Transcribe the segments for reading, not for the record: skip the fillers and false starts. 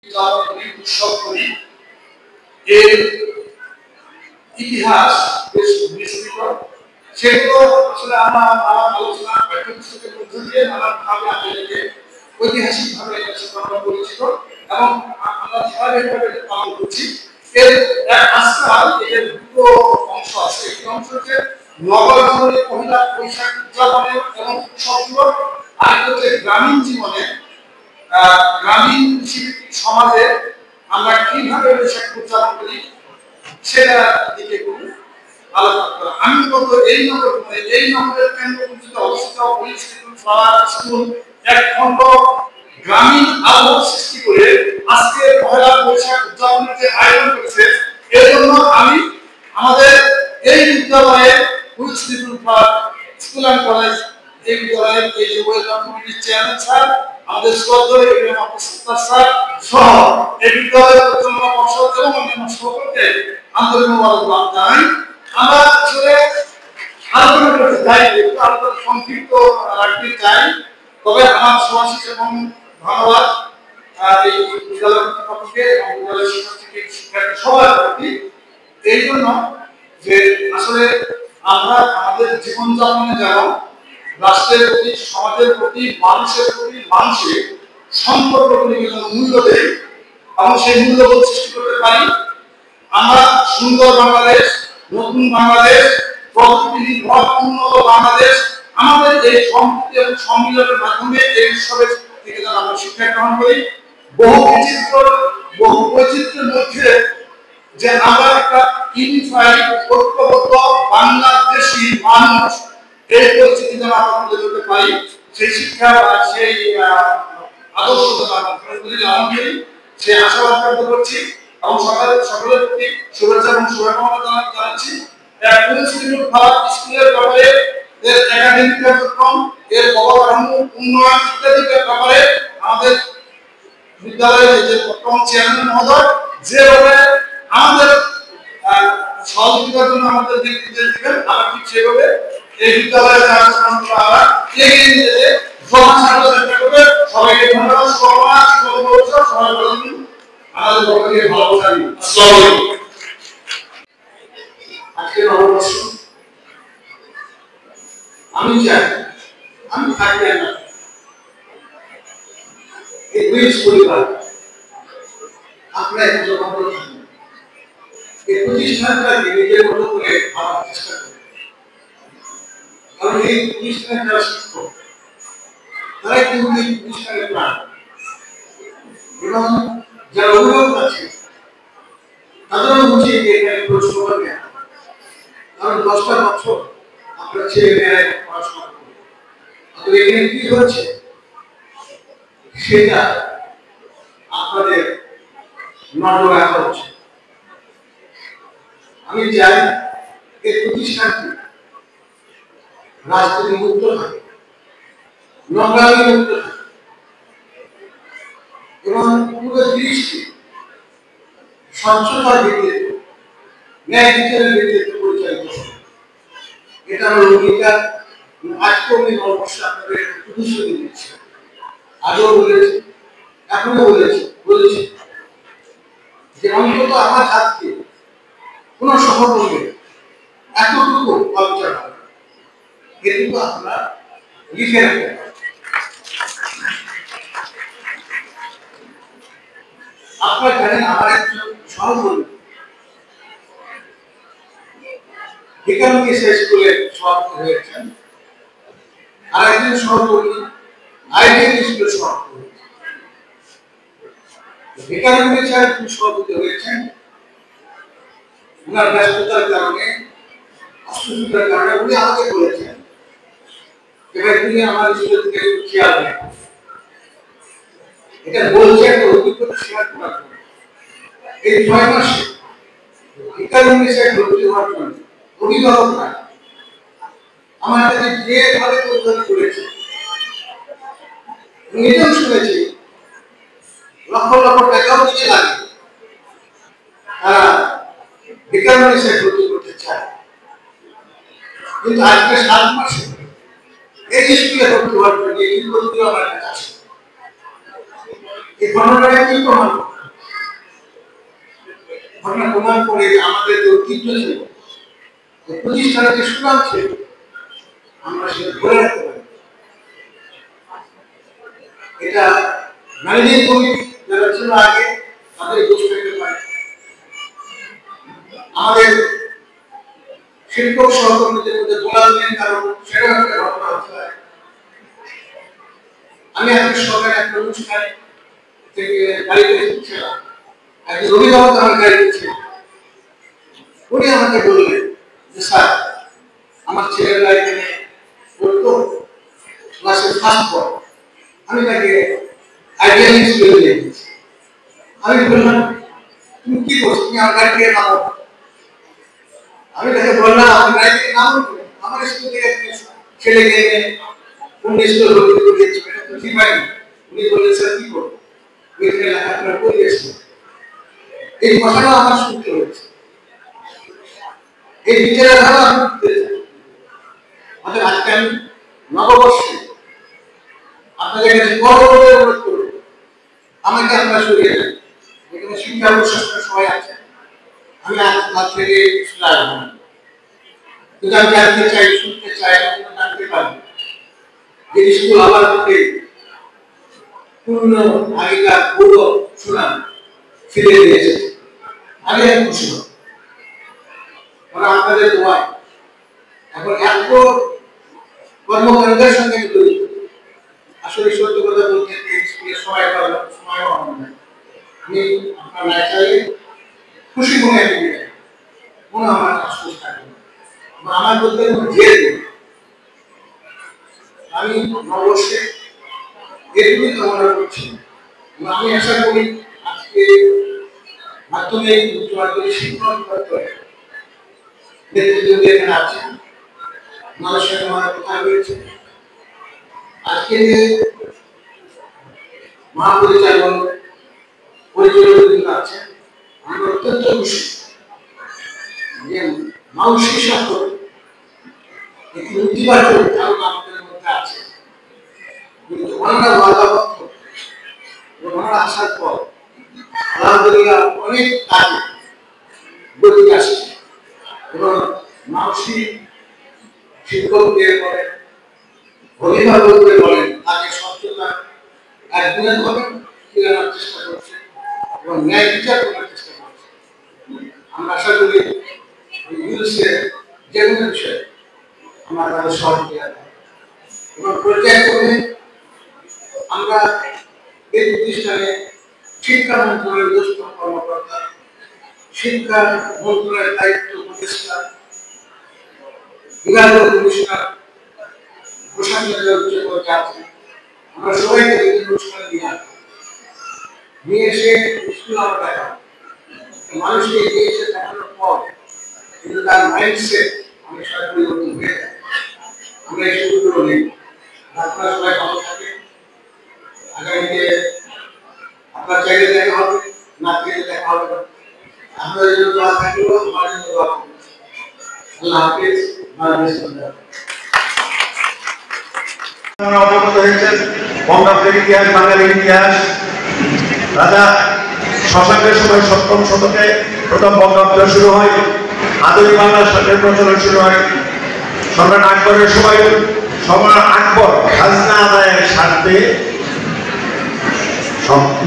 উৎসব করি এর ইতিহাস বেশ বিস্তৃত। সেগুলো আসলে আমার আলোচনা পাঠ্যপুস্তকের মধ্য দিয়ে নানানভাবে আমাদেরকে ঐতিহাসিকভাবে এটা পরিচিত এবং আমরা ধারাবাহিকভাবে পালন করছি। এর আজকাল এর দুটো অংশ আছে। একটি অংশ হচ্ছে নগর জীবনে পহিলা বৈশাখ উদযাপনের এবং উৎসবগুলো, আরেকটি হচ্ছে গ্রামীণ জীবনে গ্রামীণ কৃষিভিত্তিক সমাজে আমরা কিভাবে বৈশাখ উদযাপন করি সেটা দিকে একটু আলোচনা করা। আমি বলবো এই নগরের কেন্দ্রবিন্দুতে অবস্থিত স্কুল এক খন্ড গ্রামীণ আবহাওয়া সৃষ্টি করে আজকে পহেলা বৈশাখ উদযাপনের যে আয়োজন করেছে, এর জন্য আমি আমাদের এই বিদ্যালয়ে স্কুল অ্যান্ড কলেজ এই বিদ্যালয়ের এই যে ওয়েলকাম কমিটির চেয়ারম্যান স্যার, আমাদের শ্রদ্ধেয় স্যার সহ এই বিদ্যালয়ের পরিচালনা পর্ষদ এবং অন্যান্য সকলকে আন্তরিক মোবারকবাদ জানাই। আমরা আসলে আলোচনা করতে চাই, একটু আলোচনা সংক্ষিপ্ত রাখতে চাই, তবে আমার সমাজসেবী এবং ধন্যবাদ এই বিদ্যালয় কর্তৃপক্ষকে এবং বিদ্যালয়ের শিক্ষার্থী সবার প্রতি, এই জন্য যে আসলে আমরা আমাদের জীবনযাপনে যেমন রাষ্ট্রের প্রতি, সমাজের প্রতি, মানুষের প্রতি মানসিক সম্পর্কগুলি মূল্য দেই এবং সেই মূল্যবোধ সৃষ্টি করতে পারি। আমরা সুন্দর বাংলাদেশ, নতুন বাংলাদেশ, প্রযুক্তি নির্ভর উন্নত বাংলাদেশ, আমাদের এই সম্পৃক্তি এবং সম্মিলনের মাধ্যমে এই উৎসবের থেকে যেন আমরা শিক্ষা গ্রহণ করি। বহু বৈচিত্র্যের মধ্যে যে আমরা একটা ইউনিফাইড ঐক্যবদ্ধ বাংলাদেশি মানুষ, এই পরিস্থিতি যেন আমরা তুলে ধরতে পারি, সেই শিক্ষা সেই আদর্শ লালন করি, সেই আশাবাদ ব্যক্ত করছি এবং সকলের প্রতি শুভেচ্ছা এবং শুভকামনা জানাচ্ছি। স্কুলের ব্যাপারে, এর একাডেমিক কার্যক্রম, এর অবকাঠামো উন্নয়ন ইত্যাদি ব্যাপারে আমাদের বিদ্যালয়ের যে বর্তমান চেয়ারম্যান মহোদয় যেভাবে আমাদের সহযোগিতার জন্য আমাদের নির্দেশ দিবেন, আমরা ঠিক সেভাবে এই বিদ্যালয়ের কার্যক্রম আমরা এগিয়ে নিয়ে যেতে চেষ্টা করবে। সবাইকে ধন্যবাদ, শুভকামনা, সবাই ভালো থাকুন, আমাদের সকলকে ভালোবাসা দিন। আসসালামু আলাইকুম। আজকে নববর্ষ আমি চাই আমি থাকতে না এই কুইজ পরিবার আপনারা একজন ভালো থাকুন, এই প্রতিষ্ঠানটাকে নিজের মতো করে ভাবার চেষ্টা করুন। কারণ এই প্রতিষ্ঠানের যারা শিক্ষক তারাই কিন্তু এই প্রতিষ্ঠানের প্রাণ, এবং যারা অভিভাবক আছে তাদেরও উচিত এখানে প্রশ্ন করবে। কারণ 10টা বছর আপনার ছেলে মেয়েরা পড়াশোনা করবে, তো এখানে কি হচ্ছে সেটা আপনাদের নজর রাখা উচিত। আমি চাই এই প্রতিষ্ঠানটি রাজনীতি মুক্ত থাকে, নোংরামি মুক্ত থাকে এবং পুরো দৃষ্টি স্বচ্ছতার ভিত্তিতে, ন্যায় বিচারের ভিত্তিতে পরিচালিত হবে। এটা আমার অঙ্গীকার। আজকে আমি অবশ্যই আপনাদের প্রতিশ্রুতি দিচ্ছি, আগেও বলেছি, এখনো বলেছি যে অন্তত আমার হাত দিয়ে কোন সহকর্মী এতটুকু অবিচার হবে, এটুকু আপনারা লিখে রাখবেন। আপনারা জানেন আমার একজন সহকর্মী বিজ্ঞানী স্কুলে সভাপতি হয়েছেন, আর একজন সহকর্মী আইডিয়াল স্কুলের সভাপতি হয়েছেন। বিজ্ঞানী সভাপতি হয়েছেন, ওনার ব্যস্ততার কারণে, অসুস্থতার কারণে উনি আমাকে বলেছেন এবার তিনি আমার স্কুলের দিকে একটু খেয়াল রাখেন। এটা বলছে একটা অভিজ্ঞতা শেয়ার করার জন্য। এই 6 মাসে বিজ্ঞানী ভর্তি হওয়ার জন্য অভিভাবক না আমার কাছে যেভাবে পরিচালনা করেছে, নিজেও শুনেছি লক্ষ লক্ষ টাকাও দিতে লাগে তারা বিজ্ঞান ভর্তি করতে চায়, কিন্তু আজকে 7 মাসে এই স্কুলে ভর্তি হওয়ার জন্য এই পদ্ধতি আমার কাছে আসে। এই ঘটনাটা কি প্রমাণ? ঘটনা প্রমাণ করে আমাদের যে ঐতিহ্য ছিল, প্রতিষ্ঠানের যে সুনাম ছিল, আমরা সেটা ধরে রাখতে পারি। এটা ম্যানেজিং কমিটি যারা ছিল আগে তাদের দোষ থাকতে পারে, আমাদের শিক্ষক সহকর্মীদের মধ্যে দোলাদলির কারণ সেটাও একটা ঘটনা হতে পারে। আমি আজকে সকালে একটা অনুষ্ঠানে থেকে গাড়িতে ছিলাম, একজন অভিভাবক আমার গাড়িতে ছিল, উনি আমাকে বললেন যে স্যার আমার ছেলেরা এখানে পড়তো ক্লাসের ফার্স্ট পর, আমি তাকে আইডিয়াল স্কুলে নিয়ে গেছি। আমি বললাম তুমি কি করছো, তুমি আমার গাড়ি থেকে নামো। আমি তাকে বললাম আমি গাড়ি থেকে নামো, আমার স্কুল থেকে ছেলে গিয়ে কোন স্কুলে ভর্তি করে দিয়েছি, এটা তো ঠিক হয়নি। উনি বললেন স্যার কি করবো, ওইখানে লেখাপড়া করে গেছিল। এই কথাটা আমার শুনতে হয়েছে, এই বিচারের ধারা আমি করতে চাই। অর্থাৎ আজকে আমি নববর্ষে আপনাদের কাছে গর্ববোধ অনুরোধ করব, আমাকে আপনারা সরিয়ে দেন। এখানে শিক্ষা প্রশাসনের সবাই আছে, আমি আজ থেকে স্কুলে আসবো না, কিন্তু আমি জানতে চাই, শুনতে চাই, আপনারা জানতে পারবেন যে স্কুল আবার পূর্ণ আগেকার পুরো সুনাম ফিরে দিয়েছে। আমি খুশি হব, কারণ আপনাদের দোয়ায় এখন এত কর্মকাণ্ডের সঙ্গে আমি জড়িত। আসলে সত্যি কথা বলতে স্কুলের সময় পাবো, সময় পাবো না। আমি আপনার না চাইলে খুশি মনে আমি কোনো আমার আশ্বাস থাকবে না, আমার বলতে জেদ আমি নববর্ষে এটুকুই কামনা করছি। আমি আশা করি আজকে মাধ্যমিক উচ্চ মাধ্যমিক শিক্ষক নেতৃত্ব এখানে আছেন, মানুষের সাথে আমার কথা হয়েছে। আজকে যে মহাপরিচালক পরিচালক আছেন, আমরা অত্যন্ত খুশি যে মানসিক স্বাস্থ্য একটি ইতিবাচক ধারণা আমাদের মধ্যে আছে। কিন্তু ওনারা বাধাবদ্ধ, ওনারা আসার পর আলহামদুলিল্লাহ অনেক কাজে গতি আসছে এবং মানসিক শিক্ষকদের বলেন, অভিভাবকদের বলেন, তাকে সচেতন একদিনের ভাবে ফিরে আনার চেষ্টা করছে এবং ন্যায় বিচার করার চেষ্টা করছে। আমরা আশা করি যে কোনো বিষয়ে আমরা তাদের সহযোগিতা এবং পর্যায়ক্রমে আমরা এই প্রতিষ্ঠানে শিক্ষা মন্ত্রণালয়ের জ্যেষ্ঠ কর্মকর্তা, শিক্ষা মন্ত্রণালয়ের দায়িত্ব উপদেষ্টা, বিভাগীয় কমিশনার, প্রশাসনের উচ্চ পর্যায়ে আছে, আমরা সবাইকে বিভিন্ন অনুষ্ঠানে নিয়ে এসে স্কুল আমরা দেখাবো। মানুষকে নিয়ে এসে দেখানোর পর কিন্তু তার মাইন্ডসেট অনেক সময় পরিবর্তন হয়ে যায়। আমরা এই সুযোগগুলো নেই। আপনারা সবাই ভালো থাকেন। আগামীতে আপনার চাইলে দেখা হবে, না চাইলে দেখা হবে না। আপনাদের জন্য দোয়া থাকলেও আমার জন্য দোয়া করবেন। আল্লাহ হাফেজ। অবগত হয়েছেন বঙ্গাব্দের ইতিহাস, বাঙালির ইতিহাস। রাজা শশাঙ্কের সময় ৭ম শতকে প্রথম বঙ্গাব্দ শুরু হয়, আধুনিক বাংলা সরকারের প্রচলন শুরু হয় সম্রাট আকবরের সময়। সম্রাট আকবর খাজনা আদায়ের স্বার্থে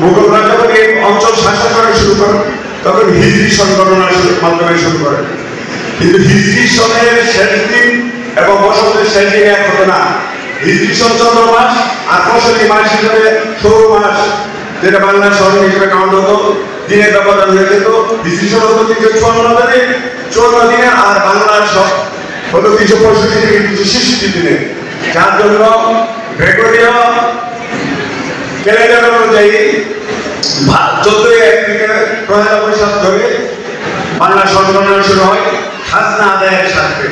মুঘলরা যখন এই অঞ্চল শাসন করা শুরু করেন তখন হিজরি সন গণনার মাধ্যমে শুরু করেন। কিন্তু হিজরি সনের শেষ দিন এবং বসন্তের শেষ দিন এক হতো না। হিজরি সন চন্দ্র মাস আর বসন্তী মাস হিসেবে সৌর মাস, যেটা বাংলার সন হিসেবে কাউন্ট হতো, দিনের ব্যবধান হয়ে যেত। হিজরি সন হতো 354 দিনে আর বাংলার সন হতো 365 থেকে 366 দিনে, যার জন্য গ্রেগরীয় ক্যালেন্ডার অনুযায়ী 14 এপ্রিল পহেলা বৈশাখ ধরে বাংলা সংগঠন শুরু হয় খাজনা আদায়ের স্বার্থে।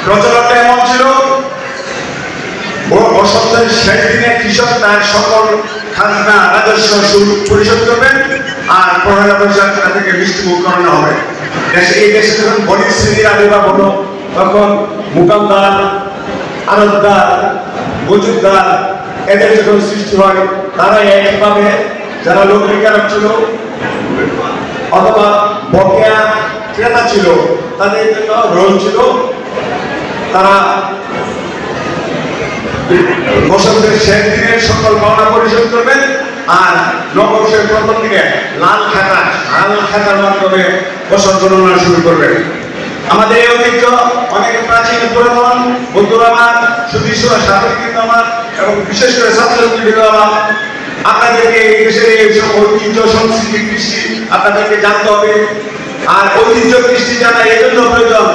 প্রচলনটা এমন ছিল, বসন্তের শেষ দিনে কৃষক তার সকল খাজনা রাজস্ব পরিশোধ করবেন আর পহেলা বৈশাখ তাদেরকে মিষ্টিমুখ করানো হবে। এই দেশে যখন বণিক শ্রেণীর আবির্ভাব হলো তখন মুকামদার, আড়তদার, মজুদদার এদের যখন সৃষ্টি হয়, তারা একইভাবে যারা লোক বিকারক ছিল অথবা বকেয়া ক্রেতা ছিল তাদের জন্য রোল ছিল তারা বছরের শেষ দিনের সকল পাওনা পরিশোধ করবেন আর নববর্ষের প্রথম দিকে লাল খাতার মাধ্যমে বছর গণনা শুরু করবেন। আমাদের এই ঐতিহ্য অনেক প্রাচীন পুরাতন। বন্ধুরা আমার, সুদীর্ঘ সাধক আমার এবং বিশেষ করে ছাত্রছাত্রী আমার, আপনাদেরকে এই দেশের এই ঐতিহ্য সংস্কৃতি কৃষ্টি আপনাদেরকে জানতে হবে। আর ঐতিহ্য কৃষ্টি জানা এই জন্য প্রয়োজন,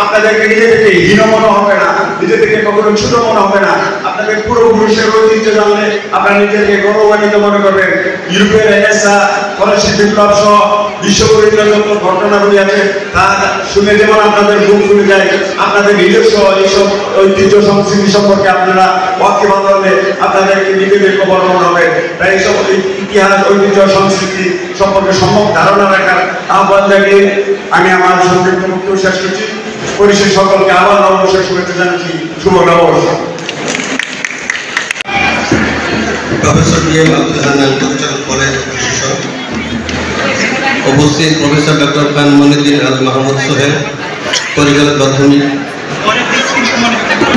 আপনাদেরকে নিজেদেরকে হীন মনে হবে না, নিজেদেরকে কখনো ছোট মনে হবে না। আপনাদের পূর্বপুরুষের ঐতিহ্য জানলে আপনারা নিজেদেরকে গৌরবান্বিত মনে করবেন। ইউরোপের রেনেসাঁ, ফরাসি বিপ্লব সহ বিশ্বপরিচয় যত ঘটনাগুলি আছে তা শুনে যেমন আপনাদের মুখ খুলে যায়, আপনাদের নিজস্ব এইসব ঐতিহ্য সংস্কৃতি সম্পর্কে আপনারা ওয়াকিবহাল হলে আপনাদেরকে নিজেদেরকে বর্ণনা হবে। তাই এইসব ইতিহাস ঐতিহ্য সংস্কৃতি সম্পর্কে সম্যক ধারণা রাখার আহ্বান জানিয়ে আমি আমার সংক্ষিপ্ত বক্তব্য শেষ করছি। পরিশেষে সকলকে আবার নববর্ষের শুভেচ্ছা জানাচ্ছি। শুভ নববর্ষ। প্রফেসর DM আব্দুল হান্নান, পরিচালক কলেজ প্রশাসক। উপস্থিত প্রফেসর ডক্টর খান মনিউদ্দিন আল মাহমুদ সোহেল, পরিচালক মাধ্যমিক।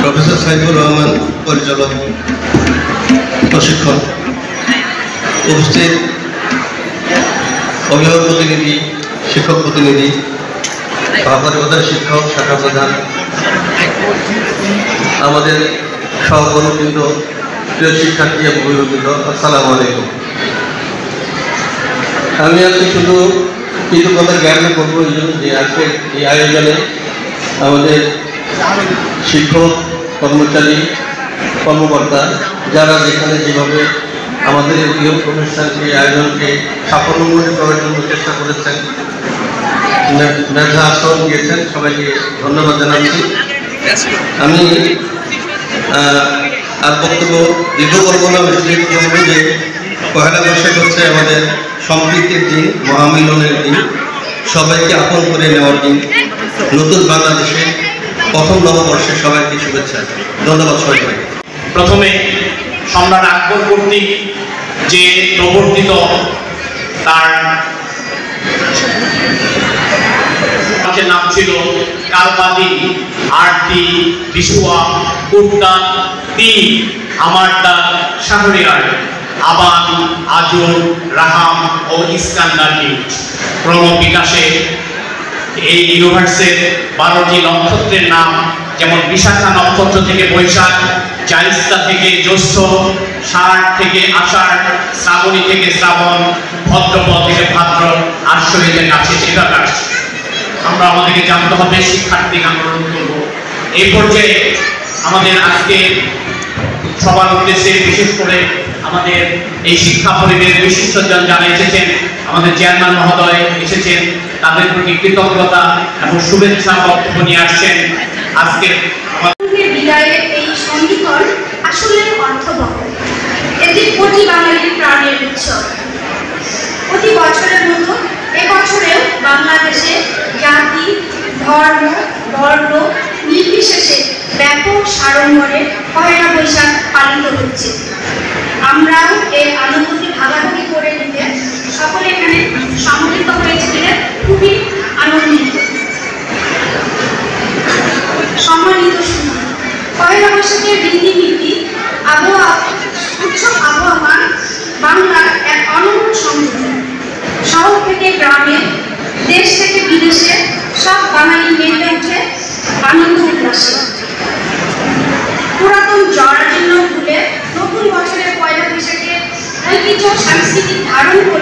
প্রফেসর সাইফুর রহমান, পরিচালক প্রশিক্ষণ। উপস্থিত অভিভাবক প্রতিনিধি, শিক্ষক প্রতিনিধি, সহকারী প্রধান শিক্ষক, শাখা প্রধান, আমাদের সহকর্মীবৃন্দ, প্রিয় শিক্ষার্থী এবং অভিভাবকবৃন্দ, আসসালামু আলাইকুম। আমি আজকে শুধু কিছু কথা জ্ঞান করবো এই জন্য যে আজকে এই আয়োজনে আমাদের শিক্ষক, কর্মচারী, কর্মকর্তা যারা যেখানে যেভাবে আমাদের এই প্রিয় অনুষ্ঠানকে আয়োজনকে সাফল্যমণ্ডিত করার জন্য চেষ্টা করেছেন, মেধা আসন দিয়েছেন, সবাইকে ধন্যবাদ জানাচ্ছি। আমি আর বক্তব্য দীর্ঘ করবো না, যে পহেলা বৈশাখ হচ্ছে আমাদের সম্প্রীতির দিন, মহামিলনের দিন, সবাইকে আপন করে নেওয়ার দিন, নতুন বাংলাদেশে প্রথম নববর্ষে সবাইকে শুভেচ্ছা। ধন্যবাদ সবাইকে। প্রথমে সম্রাট আকবর কর্তৃক যে প্রবর্তিত তার নাম ছিল কালবাদি, আরতি, বিশুয়া, কুর্তান, তিন, আমারদা, শাহরিয়ার, আবান, আজম, রাহাম ও ইস্কান্দার ক্রমবিকাশে এই ইউনিভার্সের 12টি নক্ষত্রের নাম, যেমন বিশাখা নক্ষত্র থেকে বৈশাখ, জায়স্তা থেকে জ্যৈষ্ঠ, ষাট থেকে আষাঢ়, শ্রাবণী থেকে শ্রাবণ, ভদ্রপদ থেকে ভাদ্র, আশ্বিনের কাছে চিতা কাটছে। আমরা আমাদেরকে জানতে হবে, শিক্ষার্থী আন্দোলন করব। এই পর্যায়ে আমাদের আজকে সবার উদ্দেশ্যে বিশেষ করে আমাদের এই শিক্ষা পরিবেশ বিশিষ্টজন যারা এসেছেন, আমাদের চেয়ারম্যান মহোদয় এসেছেন, তাদের প্রতি কৃতজ্ঞতা এবং শুভেচ্ছা বক্তব্য নিয়ে আসছেন। আজকে বিদায়ের এই সন্ধিক্ষণ আসলে অর্থবহ। এটি কোটি বাঙালির প্রাণের উৎসব। প্রতি বছরের মতো এবছরেও বাংলাদেশে জাতি, ধর্ম, বর্ণ নির্বিশেষে ব্যাপক সাড়ম্বরে পহেলা বৈশাখ পালিত হচ্ছে। আমরাও এই আনন্দকে ভাগাভাগি করে নিতে সকলে এখানে সম্মিলিত হয়েছিলেন, খুবই আনন্দিত। সম্মানিত শুধু পহেলা বৈশাখের রীতিনীতি, উৎসব আবহাওয়া বাংলার এক অনন্য সমৃদ্ধি। শহর থেকে গ্রামে, দেশ থেকে বিদেশে সব বাঙালি মেতে উঠে আনন্দ উল্লাসে। পুরাতন জরাজীর্ণ ভুলে নতুন বছরের পয়লা বৈশাখে ঐতিহ্য সাংস্কৃতিক ধারণ করে